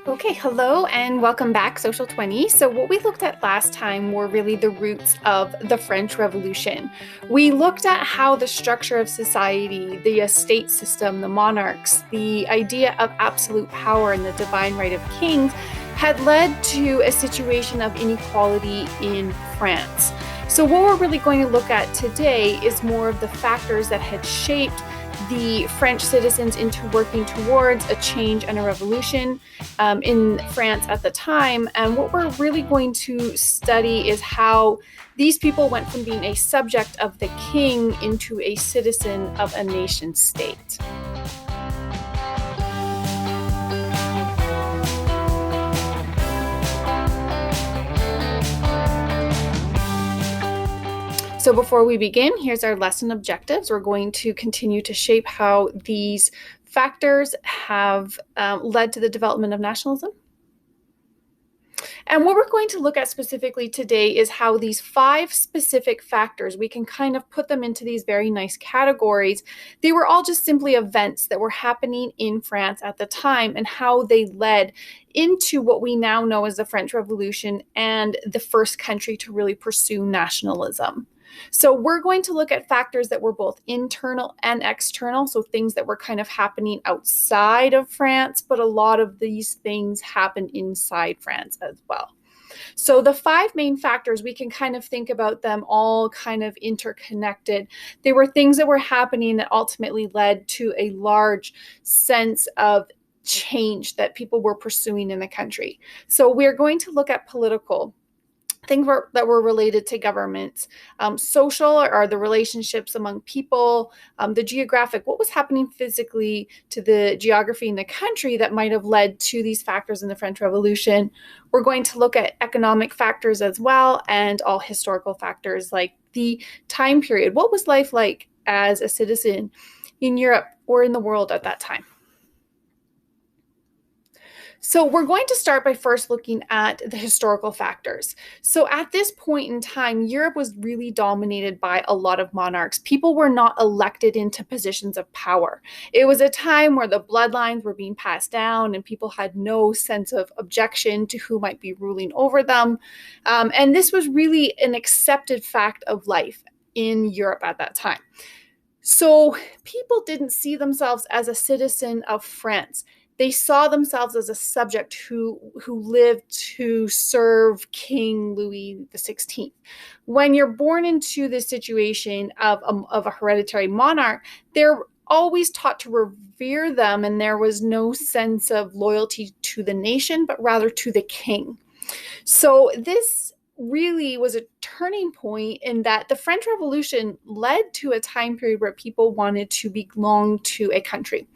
Okay, hello and welcome back, Social 20. So, what we looked at last time were really the roots of the French Revolution. We looked at how the structure of society, the estate system, the monarchs, the idea of absolute power and the divine right of kings had led to a situation of inequality in France. So, what we're really going to look at today is more of the factors that had shaped the French citizens into working towards a change and a revolution in France at the time. And what we're really going to study is how these people went from being a subject of the king into a citizen of a nation state. So before we begin, here's our lesson objectives. We're going to continue to shape how these factors have led to the development of nationalism. And what we're going to look at specifically today is how these 5 specific factors, we can kind of put them into these very nice categories. They were all just simply events that were happening in France at the time and how they led into what we now know as the French Revolution and the first country to really pursue nationalism. So we're going to look at factors that were both internal and external, so things that were kind of happening outside of France, but a lot of these things happened inside France as well. So the 5 main factors, we can kind of think about them all kind of interconnected. They were things that were happening that ultimately led to a large sense of change that people were pursuing in the country. So we're going to look at political things that were related to governments. Social are the relationships among people, the geographic, what was happening physically to the geography in the country that might have led to these factors in the French Revolution. We're going to look at economic factors as well, and all historical factors like the time period. What was life like as a citizen in Europe or in the world at that time? So we're going to start by first looking at the historical factors. So at this point in time, Europe was really dominated by a lot of monarchs. People were not elected into positions of power. It was a time where the bloodlines were being passed down and people had no sense of objection to who might be ruling over them. And this was really an accepted fact of life in Europe at that time. So people didn't see themselves as a citizen of France. They saw themselves as a subject who lived to serve King Louis XVI. When you're born into this situation of a hereditary monarch, they're always taught to revere them, and there was no sense of loyalty to the nation, but rather to the king. So this really was a turning point in that the French Revolution led to a time period where people wanted to belong to a country.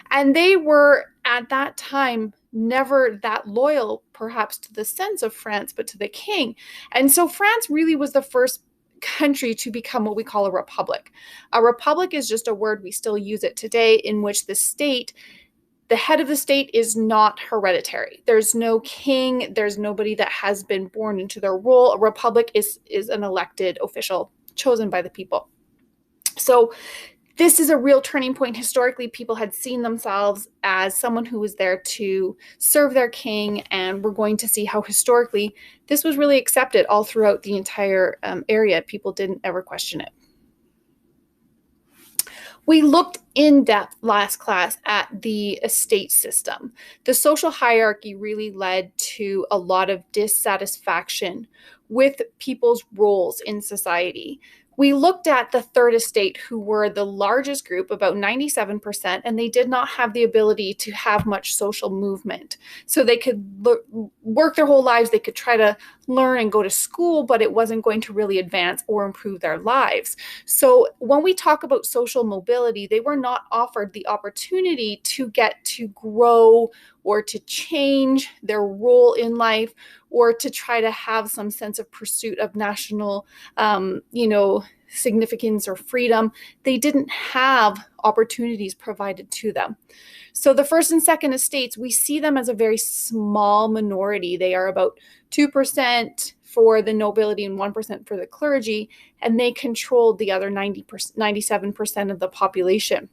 And they were, at that time, never that loyal, perhaps, to the sense of France, but to the king. And so France really was the first country to become what we call a republic. A republic is just a word, we still use it today, in which the head of the state is not hereditary. There's no king, there's nobody that has been born into their role. A republic is an elected official chosen by the people. So this is a real turning point. Historically, people had seen themselves as someone who was there to serve their king, and we're going to see how historically this was really accepted all throughout the entire area. People didn't ever question it. We looked in depth last class at the estate system. The social hierarchy really led to a lot of dissatisfaction with people's roles in society. We looked at the third estate, who were the largest group, about 97%, and they did not have the ability to have much social movement. So they could work their whole lives, they could try to learn and go to school, but it wasn't going to really advance or improve their lives. So when we talk about social mobility, they were not offered the opportunity to get to grow or to change their role in life, or to try to have some sense of pursuit of national, significance or freedom. They didn't have opportunities provided to them. So the first and second estates, we see them as a very small minority. They are about 2% for the nobility and 1% for the clergy, and they controlled the other 97% of the population.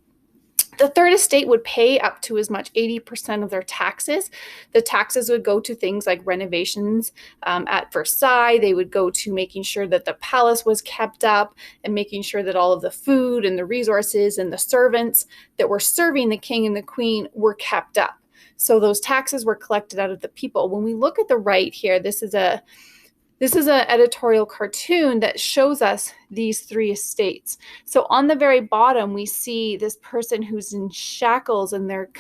The third estate would pay up to as much 80% of their taxes. The taxes would go to things like renovations at Versailles. They would go to making sure that the palace was kept up and making sure that all of the food and the resources and the servants that were serving the king and the queen were kept up. So those taxes were collected out of the people. When we look at the right here, this is an editorial cartoon that shows us these three estates. So on the very bottom, we see this person who's in shackles, and they're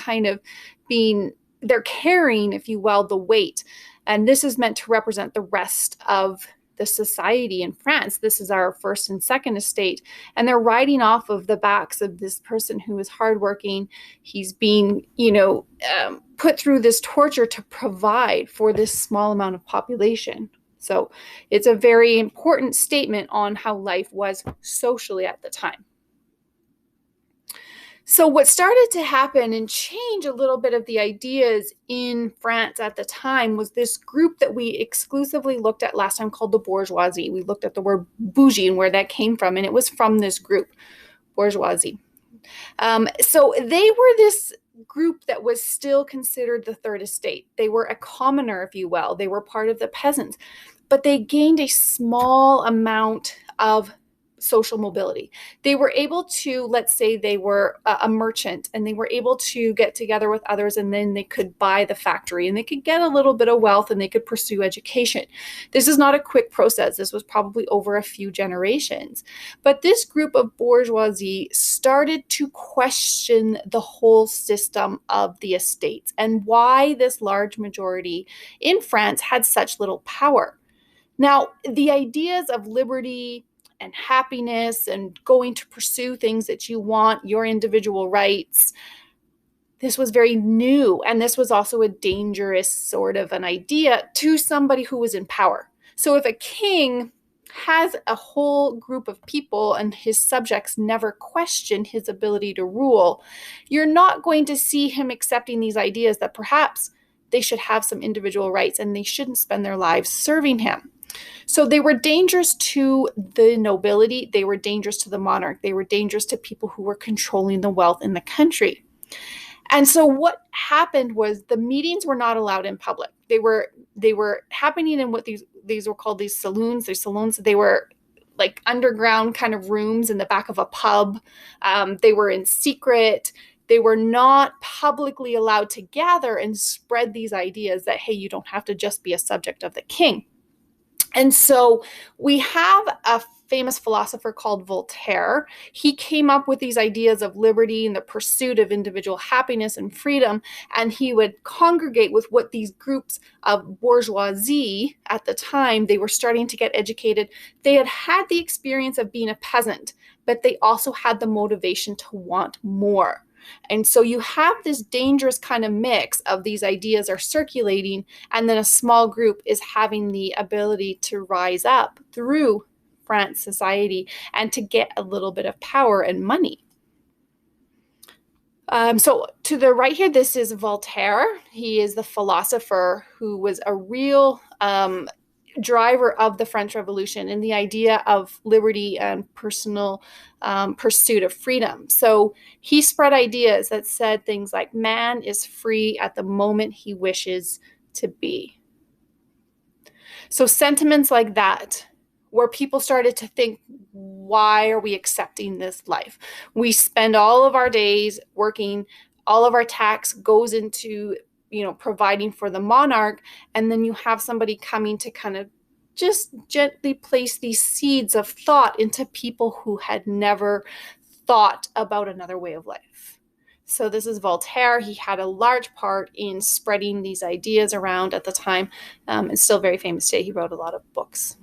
carrying, if you will, the weight. And this is meant to represent the rest of the society in France. This is our first and second estate. And they're riding off of the backs of this person who is hardworking. He's being, put through this torture to provide for this small amount of population. So it's a very important statement on how life was socially at the time. So what started to happen and change a little bit of the ideas in France at the time was this group that we exclusively looked at last time called the bourgeoisie. We looked at the word bougie and where that came from, and it was from this group, bourgeoisie. So they were this group that was still considered the third estate. They were a commoner, if you will. They were part of the peasants, but they gained a small amount of social mobility. They were able to, let's say they were a merchant, and they were able to get together with others, and then they could buy the factory, and they could get a little bit of wealth, and they could pursue education. This is not a quick process. This was probably over a few generations. But this group of bourgeoisie started to question the whole system of the estates and why this large majority in France had such little power. Now, the ideas of liberty and happiness and going to pursue things that you want, your individual rights, this was very new. And this was also a dangerous sort of an idea to somebody who was in power. So if a king has a whole group of people and his subjects never question his ability to rule, you're not going to see him accepting these ideas that perhaps they should have some individual rights and they shouldn't spend their lives serving him. So they were dangerous to the nobility. They were dangerous to the monarch. They were dangerous to people who were controlling the wealth in the country. And so what happened was the meetings were not allowed in public. They were happening in what these were called these saloons. They were like underground kind of rooms in the back of a pub. They were in secret. They were not publicly allowed to gather and spread these ideas that, hey, you don't have to just be a subject of the king. And so we have a famous philosopher called Voltaire. He came up with these ideas of liberty and the pursuit of individual happiness and freedom, and he would congregate with what these groups of bourgeoisie at the time, they were starting to get educated. They had had the experience of being a peasant, but they also had the motivation to want more. And so you have this dangerous kind of mix of these ideas are circulating, and then a small group is having the ability to rise up through France society and to get a little bit of power and money. So to the right here, this is Voltaire. He is the philosopher who was a real driver of the French Revolution and the idea of liberty and personal pursuit of freedom. So he spread ideas that said things like, man is free at the moment he wishes to be. So sentiments like that, where people started to think, why are we accepting this life? We spend all of our days working, all of our tax goes into providing for the monarch, and then you have somebody coming to kind of just gently place these seeds of thought into people who had never thought about another way of life. So this is Voltaire. He had a large part in spreading these ideas around at the time, and still very famous today. He wrote a lot of books.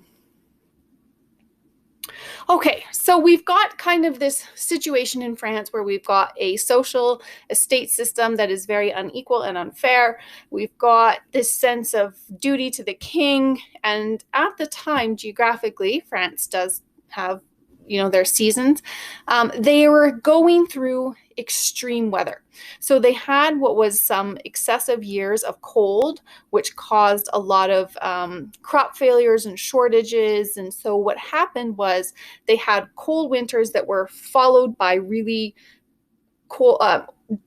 Okay, so we've got kind of this situation in France where we've got a social estate system that is very unequal and unfair. We've got this sense of duty to the king. And at the time, geographically, France does have, their seasons. They were going through extreme weather. So they had what was some excessive years of cold, which caused a lot of crop failures and shortages. And so what happened was they had cold winters that were followed by really cool,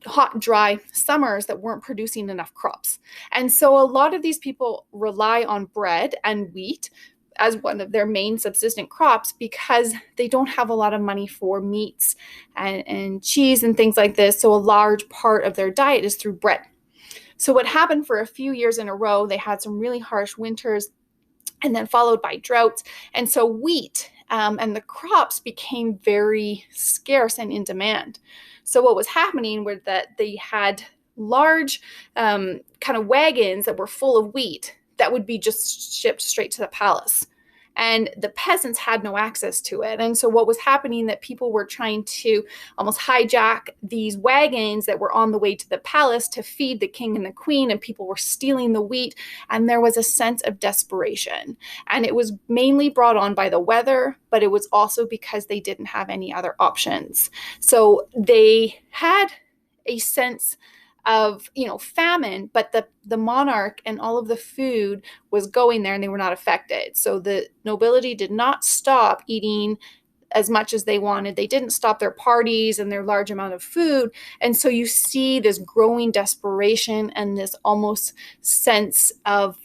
hot, dry summers that weren't producing enough crops. And so a lot of these people rely on bread and wheat as one of their main subsistent crops because they don't have a lot of money for meats and cheese and things like this. So a large part of their diet is through bread. So what happened for a few years in a row, they had some really harsh winters and then followed by droughts. And so wheat and the crops became very scarce and in demand. So what was happening was that they had large kind of wagons that were full of wheat that would be just shipped straight to the palace. And the peasants had no access to it. And so what was happening that people were trying to almost hijack these wagons that were on the way to the palace to feed the king and the queen, and people were stealing the wheat. And there was a sense of desperation. And it was mainly brought on by the weather, but it was also because they didn't have any other options. So they had a sense of famine, but the monarch and all of the food was going there and they were not affected. So the nobility did not stop eating as much as they wanted. They didn't stop their parties and their large amount of food. And so you see this growing desperation and this almost sense of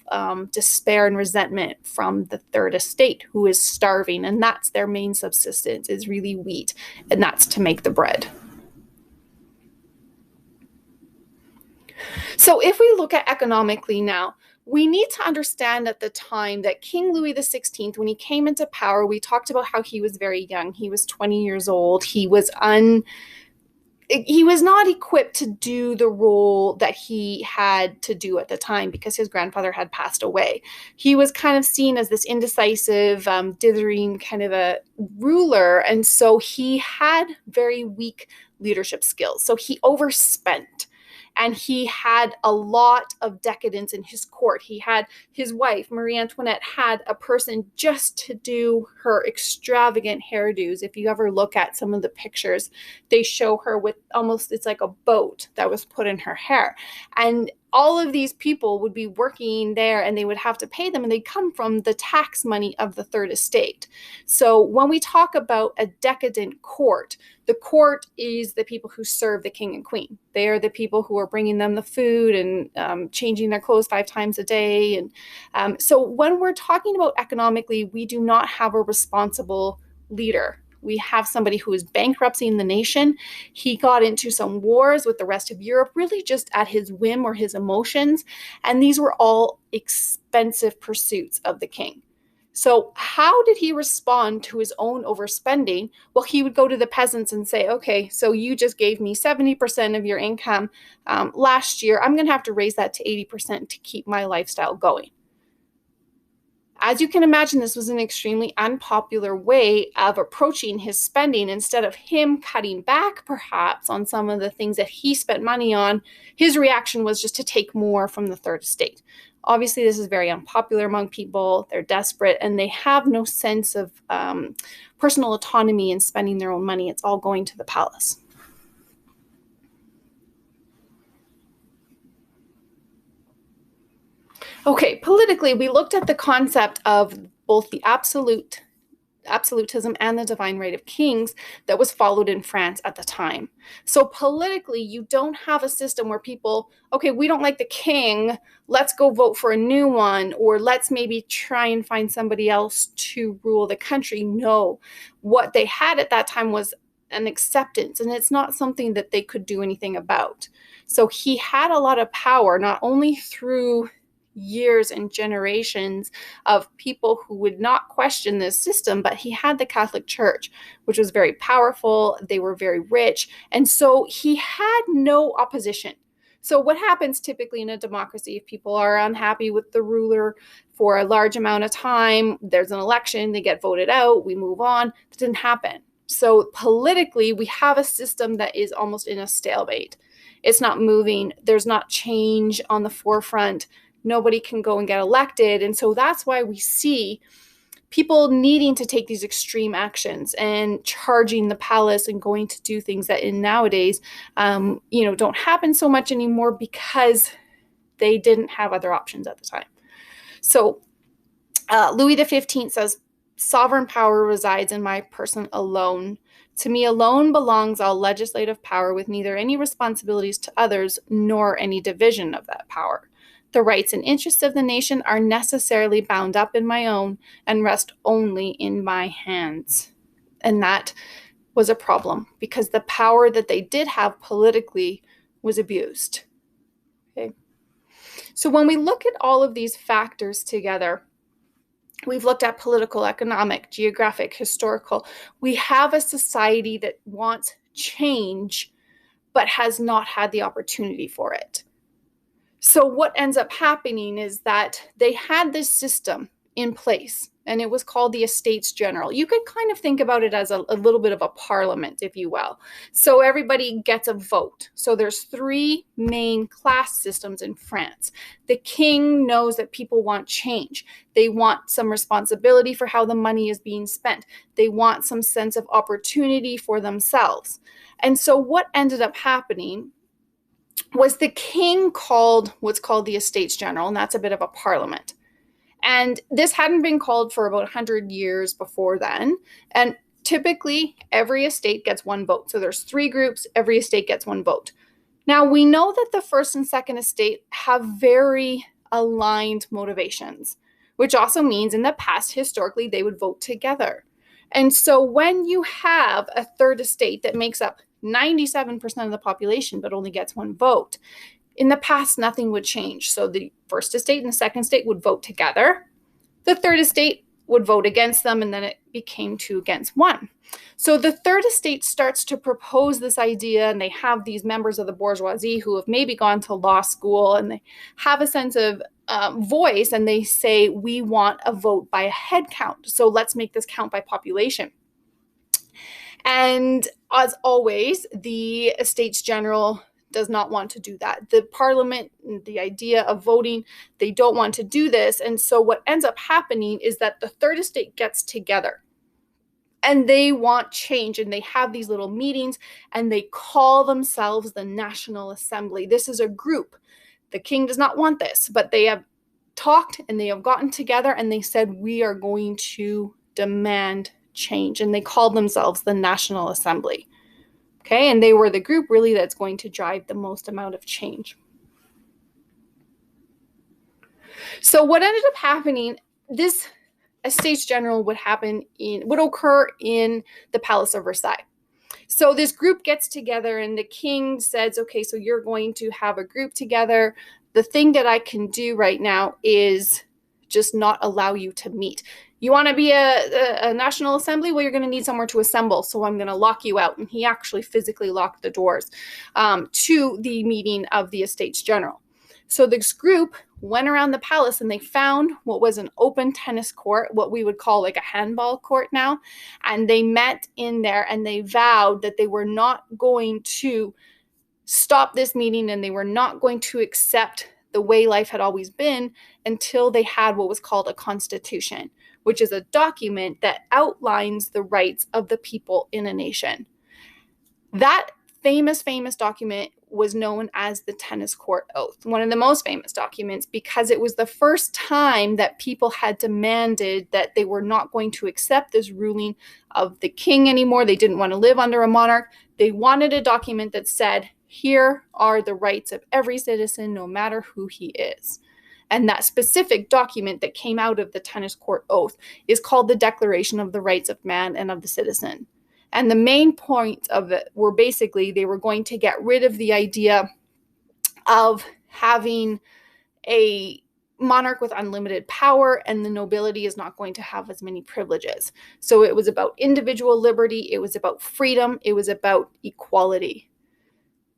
despair and resentment from the third estate, who is starving, and that's their main subsistence, is really wheat, and that's to make the bread. So if we look at economically now, we need to understand at the time that King Louis XVI, when he came into power, we talked about how he was very young. He was 20 years old. He was not equipped to do the role that he had to do at the time because his grandfather had passed away. He was kind of seen as this indecisive, dithering kind of a ruler. And so he had very weak leadership skills. So he overspent. And he had a lot of decadence in his court. He had his wife, Marie Antoinette, had a person just to do her extravagant hairdos. If you ever look at some of the pictures, they show her with almost, it's like a boat that was put in her hair. And all of these people would be working there and they would have to pay them, and they come from the tax money of the third estate. So when we talk about a decadent court, the court is the people who serve the king and queen. They are the people who are bringing them the food and changing their clothes 5 times a day. And so when we're talking about economically, we do not have a responsible leader. We have somebody who is bankrupting the nation. He got into some wars with the rest of Europe, really just at his whim or his emotions. And these were all expensive pursuits of the king. So how did he respond to his own overspending? Well, he would go to the peasants and say, okay, so you just gave me 70% of your income last year. I'm going to have to raise that to 80% to keep my lifestyle going. As you can imagine, this was an extremely unpopular way of approaching his spending. Instead of him cutting back, perhaps, on some of the things that he spent money on, his reaction was just to take more from the third estate. Obviously, this is very unpopular among people. They're desperate, and they have no sense of personal autonomy in spending their own money. It's all going to the palace. Okay, politically, we looked at the concept of both the absolutism and the divine right of kings that was followed in France at the time. So politically, you don't have a system where people, okay, we don't like the king, let's go vote for a new one, or let's maybe try and find somebody else to rule the country. No, what they had at that time was an acceptance, and it's not something that they could do anything about. So he had a lot of power, not only through years and generations of people who would not question this system, but he had the Catholic Church, which was very powerful. They were very rich. And so he had no opposition. So what happens typically in a democracy, if people are unhappy with the ruler for a large amount of time, there's an election, they get voted out, we move on. That didn't happen. So politically, we have a system that is almost in a stalemate. It's not moving. There's not change on the forefront. Nobody can go and get elected. And so that's why we see people needing to take these extreme actions and charging the palace and going to do things that in nowadays, don't happen so much anymore because they didn't have other options at the time. So Louis XV says, sovereign power resides in my person alone. To me alone belongs all legislative power, with neither any responsibilities to others nor any division of that power. The rights and interests of the nation are necessarily bound up in my own and rest only in my hands. And that was a problem because the power that they did have politically was abused. Okay. So when we look at all of these factors together, we've looked at political, economic, geographic, historical. We have a society that wants change, but has not had the opportunity for it. So what ends up happening is that they had this system in place, and it was called the Estates General. You could kind of think about it as a little bit of a parliament, if you will. So everybody gets a vote. So there's three main class systems in France. The king knows that people want change. They want some responsibility for how the money is being spent. They want some sense of opportunity for themselves. And so what ended up happening was the king called what's called the Estates General, and that's a bit of a parliament. And this hadn't been called for about 100 years before then. And typically, every estate gets one vote. So there's three groups, every estate gets one vote. Now, we know that the first and second estate have very aligned motivations, which also means in the past, historically, they would vote together. And so when you have a third estate that makes up 97% of the population but only gets one vote, in the past, nothing would change. So the first estate and the second estate would vote together. The third estate would vote against them, and then it became 2 against 1. So the third estate starts to propose this idea, and they have these members of the bourgeoisie who have maybe gone to law school, and they have a sense of voice, and they say, we want a vote by a head count. So let's make this count by population. And as always, the Estates General does not want to do that. The parliament, the idea of voting, they don't want to do this. And so what ends up happening is that the third estate gets together and they want change, and they have these little meetings, and they call themselves the National Assembly. This is a group. The king does not want this, but they have talked and they have gotten together and they said, we are going to demand change. And they called themselves the National Assembly. Okay, and they were the group really that's going to drive the most amount of change. So what ended up happening, this Estates General would occur in the Palace of Versailles. So this group gets together and the king says, okay, so you're going to have a group together. The thing that I can do right now is just not allow you to meet. You want to be a National Assembly? Well, you're going to need somewhere to assemble, so I'm going to lock you out. And he actually physically locked the doors to the meeting of the Estates General. So this group went around the palace and they found what was an open tennis court, what we would call like a handball court now. And they met in there and they vowed that they were not going to stop this meeting and they were not going to accept the way life had always been until they had what was called a constitution, which is a document that outlines the rights of the people in a nation. That famous document was known as the Tennis Court Oath, one of the most famous documents because it was the first time that people had demanded that they were not going to accept this ruling of the king anymore. They didn't want to live under a monarch. They wanted a document that said, here are the rights of every citizen, no matter who he is. And that specific document that came out of the Tennis Court Oath is called the Declaration of the Rights of Man and of the Citizen. And the main points of it were basically they were going to get rid of the idea of having a monarch with unlimited power, and the nobility is not going to have as many privileges. So it was about individual liberty, it was about freedom, it was about equality.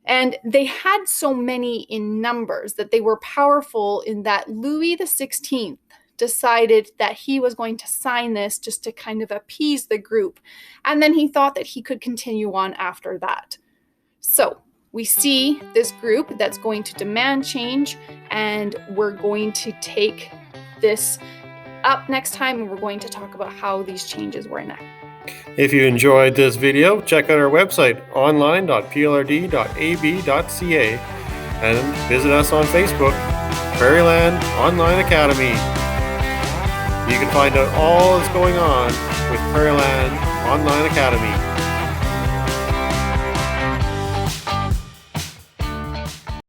And they had so many in numbers that they were powerful in that Louis XVI decided that he was going to sign this just to kind of appease the group. And then he thought that he could continue on after that. So we see this group that's going to demand change, and we're going to take this up next time, and we're going to talk about how these changes were enacted. If you enjoyed this video, check out our website, online.plrd.ab.ca, and visit us on Facebook, Prairieland Online Academy. You can find out all that's going on with Prairieland Online Academy.